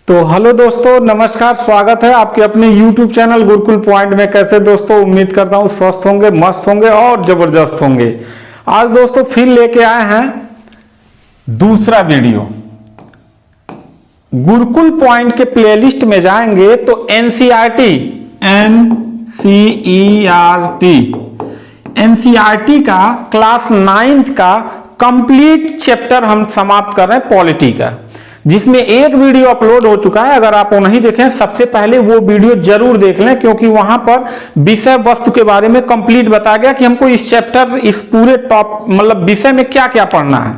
तो हेलो दोस्तों, नमस्कार। स्वागत है आपके अपने YouTube चैनल गुरुकुल पॉइंट में। कैसे दोस्तों, उम्मीद करता हूँ स्वस्थ होंगे, मस्त होंगे और जबरदस्त होंगे। आज दोस्तों फिर लेके आए हैं दूसरा वीडियो। गुरुकुल पॉइंट के प्लेलिस्ट में जाएंगे तो एनसीईआरटी का क्लास 9th का कंप्लीट चैप्टर हम समाप्त कर रहे हैं पॉलिटी का, जिसमें एक वीडियो अपलोड हो चुका है। अगर आप वो नहीं देखें, सबसे पहले वो वीडियो जरूर देख लें, क्योंकि वहां पर विषय वस्तु के बारे में कंप्लीट बताया गया कि हमको इस चैप्टर, इस पूरे विषय में क्या क्या पढ़ना है।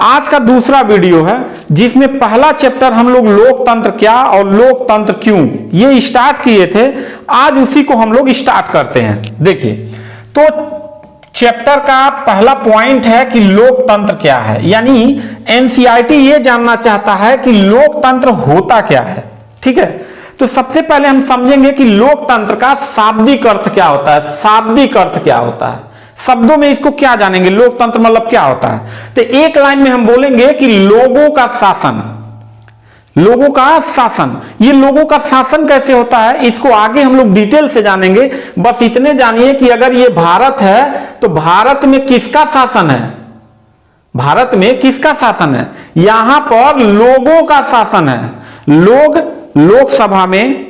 आज का दूसरा वीडियो है जिसमें पहला चैप्टर हम लोग लोकतंत्र क्या और लोकतंत्र क्यों ये स्टार्ट किए थे। आज उसी को हम लोग स्टार्ट करते हैं। देखिए, तो चैप्टर का पहला पॉइंट है कि लोकतंत्र क्या है, यानी एनसीईआरटी ये जानना चाहता है कि लोकतंत्र होता क्या है। ठीक है, तो सबसे पहले हम समझेंगे कि लोकतंत्र का शाब्दिक अर्थ क्या होता है। शाब्दिक अर्थ क्या होता है, शब्दों में इसको क्या जानेंगे, लोकतंत्र मतलब क्या होता है। तो एक लाइन में हम बोलेंगे कि लोगों का शासन। लोगों का शासन, ये लोगों का शासन कैसे होता है, इसको आगे हम लोग डिटेल से जानेंगे। बस इतने जानिए कि अगर ये भारत है तो भारत में किसका शासन है, भारत में किसका शासन है। यहां पर लोगों का शासन है। लोग लोकसभा में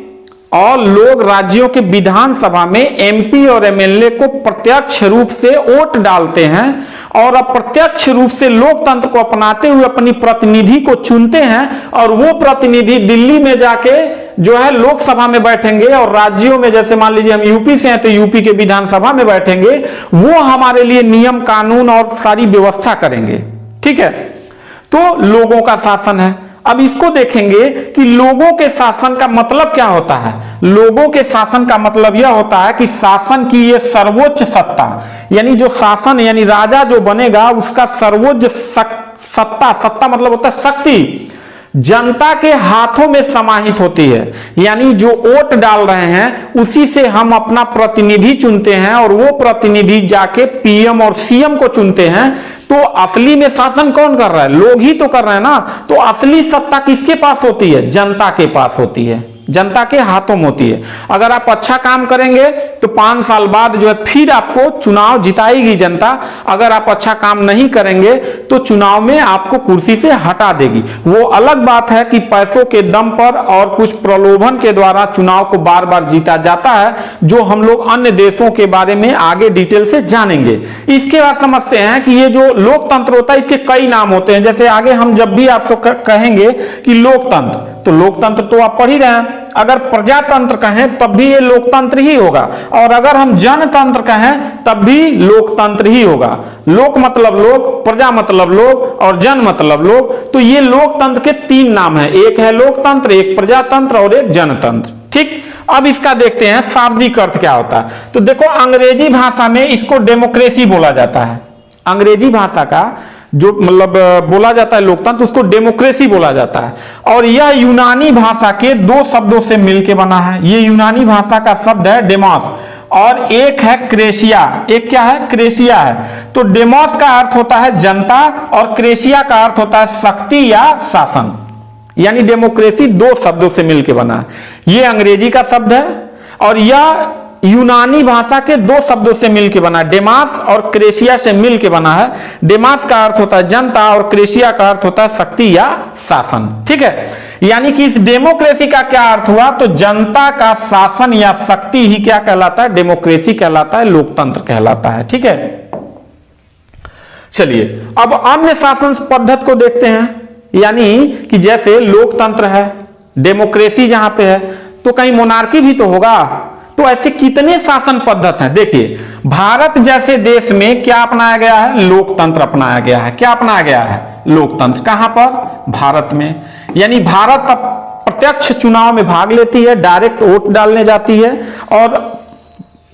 और लोग राज्यों के विधानसभा में एमपी और एमएलए को प्रत्यक्ष रूप से वोट डालते हैं और अप्रत्यक्ष रूप से लोकतंत्र को अपनाते हुए अपनी प्रतिनिधि को चुनते हैं। और वो प्रतिनिधि दिल्ली में जाके जो है लोकसभा में बैठेंगे, और राज्यों में, जैसे मान लीजिए हम यूपी से हैं तो यूपी के विधानसभा में बैठेंगे। वो हमारे लिए नियम कानून और सारी व्यवस्था करेंगे। ठीक है, तो लोगों का शासन है। अब इसको देखेंगे कि लोगों के शासन का मतलब क्या होता है। लोगों के शासन का मतलब यह होता है कि शासन की ये सर्वोच्च सत्ता, यानी जो शासन, यानी राजा जो बनेगा उसका सर्वोच्च सत्ता, सत्ता मतलब होता है शक्ति, जनता के हाथों में समाहित होती है। यानी जो वोट डाल रहे हैं उसी से हम अपना प्रतिनिधि चुनते हैं, और वो प्रतिनिधि जाके पीएम और सीएम को चुनते हैं। तो असली में शासन कौन कर रहा है, लोग ही तो कर रहे हैं ना। तो असली सत्ता किसके पास होती है, जनता के पास होती है, जनता के हाथों में होती है। अगर आप अच्छा काम करेंगे तो 5 साल बाद जो है फिर आपको चुनाव जिताएगी जनता। अगर आप अच्छा काम नहीं करेंगे तो चुनाव में आपको कुर्सी से हटा देगी। वो अलग बात है कि पैसों के दम पर और कुछ प्रलोभन के द्वारा चुनाव को बार बार जीता जाता है, जो हम लोग अन्य देशों के बारे में आगे डिटेल से जानेंगे। इसके बाद समझते हैं कि ये जो लोकतंत्र होता है इसके कई नाम होते हैं। जैसे आगे हम जब भी आपको कहेंगे कि लोकतंत्र, तो लोकतंत्र तो आप पढ़ ही रहे हैं। अगर प्रजातंत्र कहें तब भी ये लोकतंत्र ही होगा, और अगर हम जनतंत्र कहें तब भी लोकतंत्र ही होगा। लोक मतलब लोग, प्रजा मतलब लोग, और जन मतलब लोग। तो ये लोकतंत्र के 3 नाम हैं, एक है लोकतंत्र, एक प्रजातंत्र और एक जनतंत्र। ठीक, अब इसका देखते हैं शाब्दिक अर्थ क्या होता है। तो देखो, अंग्रेजी भाषा में इसको डेमोक्रेसी बोला जाता है। अंग्रेजी भाषा का जो बोला जाता है लोकतंत्र, उसको डेमोक्रेसी बोला जाता है। और यह यूनानी भाषा के 2 शब्दों से मिलकर बना है। ये यूनानी भाषा का शब्द है डेमोस, और एक है क्रेसिया। एक क्या है, क्रेसिया है। तो डेमोस का अर्थ होता है जनता, और क्रेसिया का अर्थ होता है शक्ति या शासन। यानी डेमोक्रेसी 2 शब्दों से मिलकर बना है। ये अंग्रेजी का शब्द है, और यह यूनानी भाषा के 2 शब्दों से मिलकर बना है। डेमास और क्रेसिया से मिलकर बना है। डेमास का अर्थ होता है जनता, और क्रेसिया का अर्थ होता है शक्ति या शासन। ठीक है, यानी कि इस डेमोक्रेसी का क्या अर्थ हुआ, तो जनता का शासन या शक्ति ही क्या कहलाता है, डेमोक्रेसी कहलाता है, लोकतंत्र कहलाता है। ठीक है, चलिए अब अन्य शासन पद्धति को देखते हैं। यानी कि जैसे लोकतंत्र है, डेमोक्रेसी जहां पे है, तो कहीं मोनार्की भी तो होगा। तो ऐसे कितने शासन पद्धति हैं। देखिए, भारत जैसे देश में क्या अपनाया गया है, लोकतंत्र अपनाया गया है। क्या अपनाया गया है, लोकतंत्र। कहां पर, भारत में। यानी भारत अब प्रत्यक्ष चुनाव में भाग लेती है, डायरेक्ट वोट डालने जाती है, और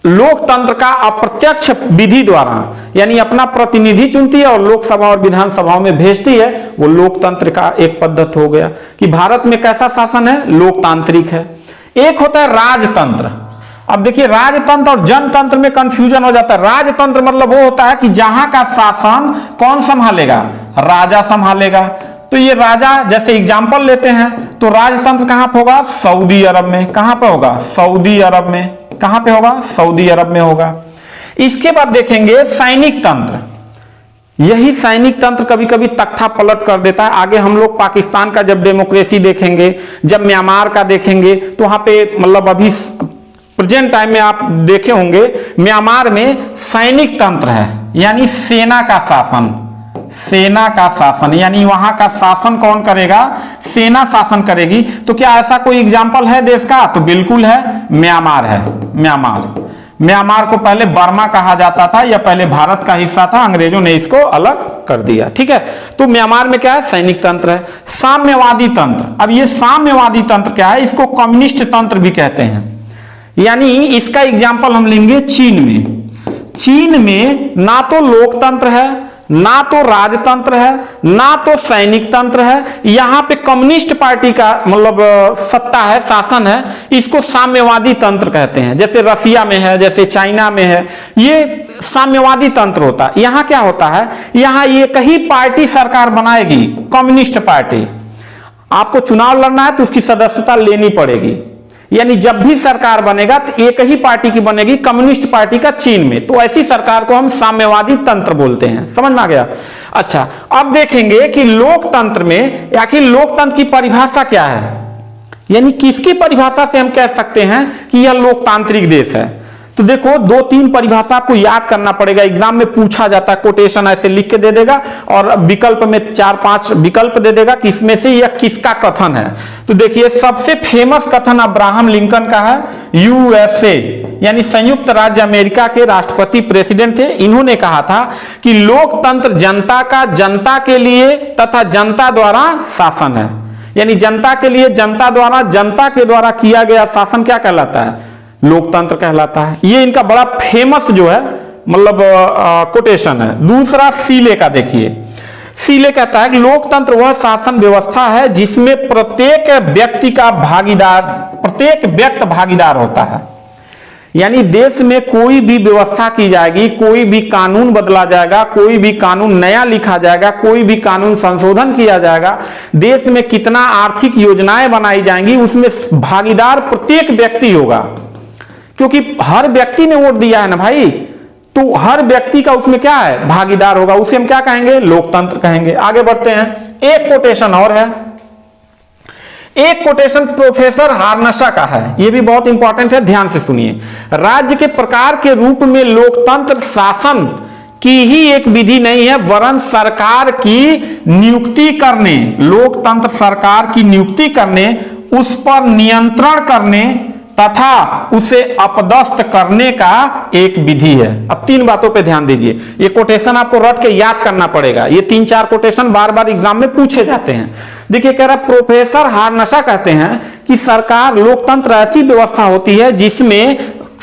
लोकतंत्र का अप्रत्यक्ष विधि द्वारा, यानी अपना प्रतिनिधि चुनती है और लोकसभा और विधानसभाओं में भेजती है। वो लोकतंत्र का एक पद्धति हो गया कि भारत में कैसा शासन है, लोकतांत्रिक है। एक होता है राजतंत्र। अब देखिए, राजतंत्र और जनतंत्र में कंफ्यूजन हो जाता है। राजतंत्र मतलब वो होता है कि जहां का शासन कौन संभालेगा, राजा संभालेगा। तो ये राजा, जैसे एग्जांपल लेते हैं तो राजतंत्र कहां पे होगा? सऊदी अरब में। कहां पे होगा? सऊदी अरब में। कहां पे होगा? सऊदी अरब में होगा। इसके बाद देखेंगे सैनिक तंत्र। यही सैनिक तंत्र कभी कभी तख्ता पलट कर देता है। आगे हम लोग पाकिस्तान का जब डेमोक्रेसी देखेंगे, जब म्यांमार का देखेंगे, तो वहां पे मतलब अभी प्रेजेंट टाइम में आप देखे होंगे म्यांमार में सैनिक तंत्र है, यानी सेना का शासन। सेना का शासन यानी वहां का शासन कौन करेगा? सेना शासन करेगी। तो क्या ऐसा कोई एग्जाम्पल है देश का? तो बिल्कुल है, म्यांमार है। म्यांमार को पहले बर्मा कहा जाता था, या पहले भारत का हिस्सा था, अंग्रेजों ने इसको अलग कर दिया। ठीक है, तो म्यांमार में क्या है? सैनिक तंत्र है। साम्यवादी तंत्र। अब ये साम्यवादी तंत्र क्या है? इसको कम्युनिस्ट तंत्र भी कहते हैं। यानी इसका एग्जाम्पल हम लेंगे चीन में। चीन में ना तो लोकतंत्र है, ना तो राजतंत्र है, ना तो सैनिक तंत्र है, यहां पे कम्युनिस्ट पार्टी का मतलब सत्ता है, शासन है। इसको साम्यवादी तंत्र कहते हैं। जैसे रसिया में है, जैसे चाइना में है, ये साम्यवादी तंत्र होता है। यहां क्या होता है? यहां एक ही पार्टी सरकार बनाएगी, कम्युनिस्ट पार्टी। आपको चुनाव लड़ना है तो उसकी सदस्यता लेनी पड़ेगी, यानी जब भी सरकार बनेगा तो एक ही पार्टी की बनेगी, कम्युनिस्ट पार्टी का चीन में। तो ऐसी सरकार को हम साम्यवादी तंत्र बोलते हैं। समझ में आ गया? अच्छा, अब देखेंगे कि लोकतंत्र में आखिर लोकतंत्र की परिभाषा क्या है, यानी किसकी परिभाषा से हम कह सकते हैं कि यह लोकतांत्रिक देश है। तो देखो, 2-3 परिभाषा आपको याद करना पड़ेगा, एग्जाम में पूछा जाता है। कोटेशन ऐसे लिख के दे देगा और विकल्प में 4-5 विकल्प दे देगा कि इसमें से यह किसका कथन है। तो देखिए, सबसे फेमस कथन अब्राहम लिंकन का है। यूएसए यानी संयुक्त राज्य अमेरिका के राष्ट्रपति प्रेसिडेंट थे। इन्होंने कहा था कि लोकतंत्र जनता का, जनता के लिए तथा जनता द्वारा शासन है। यानी जनता के लिए, जनता द्वारा, जनता के द्वारा किया गया शासन क्या कहलाता है? लोकतंत्र कहलाता है। ये इनका बड़ा फेमस जो है मतलब कोटेशन है। दूसरा सीले का देखिए, सीले कहता है कि लोकतंत्र वह शासन व्यवस्था है जिसमें प्रत्येक व्यक्ति का भागीदार, प्रत्येक व्यक्ति भागीदार होता है। यानी देश में कोई भी व्यवस्था की जाएगी, कोई भी कानून बदला जाएगा, कोई भी कानून नया लिखा जाएगा, कोई भी कानून संशोधन किया जाएगा, देश में कितना आर्थिक योजनाएं बनाई जाएंगी, उसमें भागीदार प्रत्येक व्यक्ति होगा। क्योंकि हर व्यक्ति ने वोट दिया है ना भाई, तो हर व्यक्ति का उसमें क्या है? भागीदार होगा। उसे हम क्या कहेंगे? लोकतंत्र कहेंगे। आगे बढ़ते हैं, एक कोटेशन और है। एक कोटेशन प्रोफेसर हार्नशा का है, यह भी बहुत इंपॉर्टेंट है, ध्यान से सुनिए। राज्य के प्रकार के रूप में लोकतंत्र शासन की ही एक विधि नहीं है, वरन सरकार की नियुक्ति करने, लोकतंत्र सरकार की नियुक्ति करने, उस पर नियंत्रण करने तथा उसे अपदस्थ करने का एक विधि है। अब 3 बातों पे ध्यान दीजिए। ये कोटेशन आपको रट के याद करना पड़ेगा। ये 3-4 कोटेशन बार बार एग्जाम में पूछे जाते हैं। देखिए, कह रहा प्रोफेसर हार्नशा कहते हैं कि सरकार, लोकतंत्र ऐसी व्यवस्था होती है जिसमें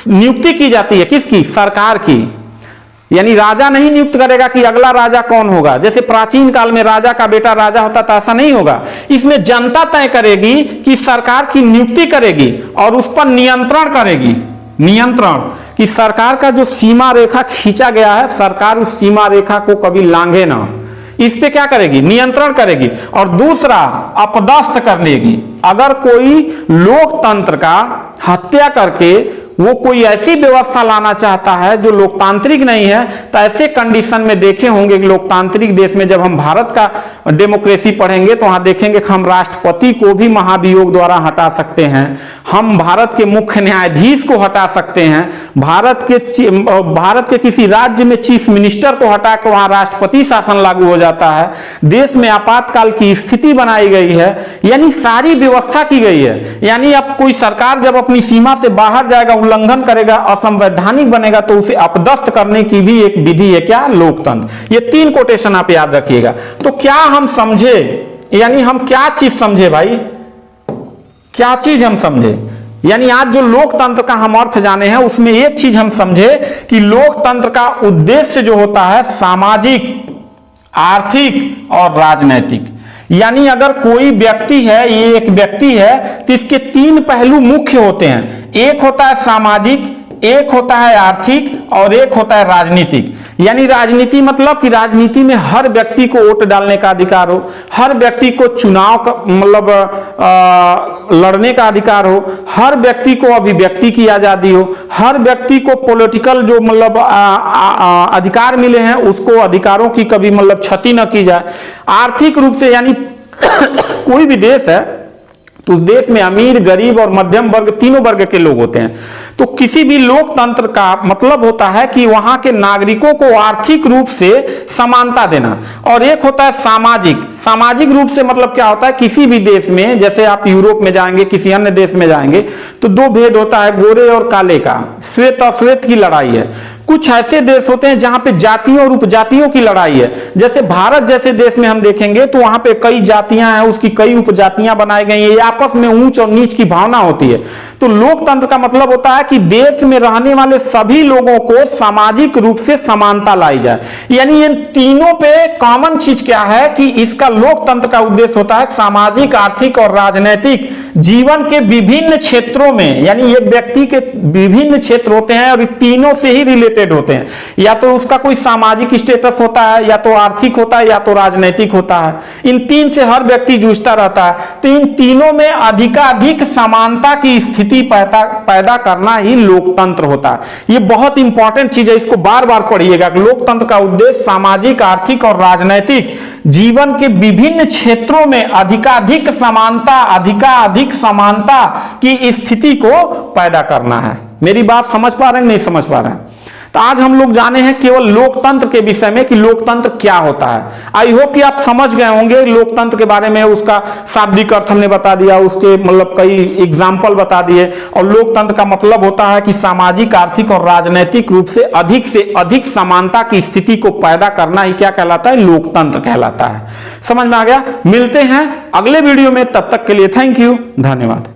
नियुक्ति की जाती है। किसकी? सरकार की। यानी राजा नहीं नियुक्त करेगा कि अगला राजा कौन होगा। जैसे प्राचीन काल में राजा का बेटा राजा होता था, ऐसा नहीं होगा। इसमें जनता तय करेगी कि सरकार की नियुक्ति करेगी और उस पर नियंत्रण करेगी। नियंत्रण कि सरकार का जो सीमा रेखा खींचा गया है, सरकार उस सीमा रेखा को कभी लांघे ना, इस पे क्या करेगी? नियंत्रण करेगी। और दूसरा, अपदस्थ करेगी। अगर कोई लोकतंत्र का हत्या करके वो कोई ऐसी व्यवस्था लाना चाहता है जो लोकतांत्रिक नहीं है, तो ऐसे कंडीशन में देखे होंगे कि लोकतांत्रिक देश में जब हम भारत का डेमोक्रेसी पढ़ेंगे तो वहां देखेंगे कि हम राष्ट्रपति को भी महाभियोग द्वारा हटा सकते हैं, हम भारत के मुख्य न्यायाधीश को हटा सकते हैं, भारत के किसी राज्य में चीफ मिनिस्टर को हटा कर वहां राष्ट्रपति शासन लागू हो जाता है, देश में आपातकाल की स्थिति बनाई गई है, यानी सारी व्यवस्था की गई है। यानी अब कोई सरकार जब अपनी सीमा से बाहर जाएगा, उल्लंघन करेगा, असंवैधानिक बनेगा, तो उसे अपदस्थ करने की भी एक विधि है। क्या? लोकतंत्र। ये 3 कोटेशन आप याद रखिएगा। तो क्या हम समझे, यानी हम क्या चीज समझे भाई? क्या चीज हम समझे? यानी आज जो लोकतंत्र का हम अर्थ जाने हैं, उसमें एक चीज हम समझे कि लोकतंत्र का उद्देश्य जो होता है सामाजिक, आर्थिक और राजनैतिक। यानी अगर कोई व्यक्ति है, ये एक व्यक्ति है, तो इसके 3 पहलू मुख्य होते हैं। एक होता है सामाजिक, एक होता है आर्थिक और एक होता है राजनीतिक। यानी राजनीति मतलब कि राजनीति में हर व्यक्ति को वोट डालने का अधिकार हो, हर व्यक्ति को चुनाव का मतलब लड़ने का अधिकार हो, हर व्यक्ति को अभिव्यक्ति की आजादी हो, हर व्यक्ति को पॉलिटिकल जो मतलब अधिकार मिले हैं उसको अधिकारों की कभी मतलब क्षति न की जाए। आर्थिक रूप से यानी कोई भी देश है तो उस देश में अमीर, गरीब और मध्यम वर्ग तीनों वर्ग के लोग होते हैं। तो किसी भी लोकतंत्र का मतलब होता है कि वहां के नागरिकों को आर्थिक रूप से समानता देना, और एक होता है सामाजिक रूप से मतलब क्या होता है, किसी भी देश में जैसे आप यूरोप में जाएंगे, किसी अन्य देश में जाएंगे तो दो भेद होता है, गोरे और काले का, श्वेत अश्वेत की लड़ाई है। कुछ ऐसे देश होते हैं जहां पे जातियों और उपजातियों की लड़ाई है। जैसे भारत जैसे देश में हम देखेंगे तो वहां पे कई जातियां हैं, उसकी कई उपजातियां बनाई गई हैं, आपस में ऊंच और नीच की भावना होती है। तो लोकतंत्र का मतलब होता है कि देश में रहने वाले सभी लोगों को सामाजिक रूप से समानता लाई जाए। यानी इन तीनों पे कॉमन चीज क्या है कि इसका लोकतंत्र का उद्देश्य होता है सामाजिक, आर्थिक और राजनीतिक जीवन के विभिन्न क्षेत्रों में, यानी एक व्यक्ति के विभिन्न क्षेत्र होते हैं और तीनों से ही रिलेटेड होते हैं। या तो उसका कोई सामाजिक स्टेटस होता है, या तो आर्थिक होता है, या तो राजनीतिक होता है। इन तीन से हर व्यक्ति जूझता रहता है। तो इन तीनों में अधिकाधिक समानता की स्थिति पैदा करना ही लोकतंत्र होता है। ये बहुत इंपॉर्टेंट चीज है, इसको बार बार पढ़िएगा। लोकतंत्र का उद्देश्य सामाजिक, आर्थिक और राजनीतिक जीवन के विभिन्न क्षेत्रों में अधिकाधिक समानता की स्थिति को पैदा करना है। मेरी बात समझ पा रहे हैं, नहीं समझ पा रहे हैं? तो आज हम लोग जाने हैं केवल लोकतंत्र के विषय में कि लोकतंत्र क्या होता है। आई होप कि आप समझ गए होंगे लोकतंत्र के बारे में। उसका शाब्दिक अर्थ हमने बता दिया, उसके मतलब कई एग्जाम्पल बता दिए। और लोकतंत्र का मतलब होता है कि सामाजिक, आर्थिक और राजनीतिक रूप से अधिक समानता की स्थिति को पैदा करना ही क्या कहलाता है, लोकतंत्र कहलाता है। समझ में आ गया? मिलते हैं अगले वीडियो में, तब तक के लिए थैंक यू, धन्यवाद।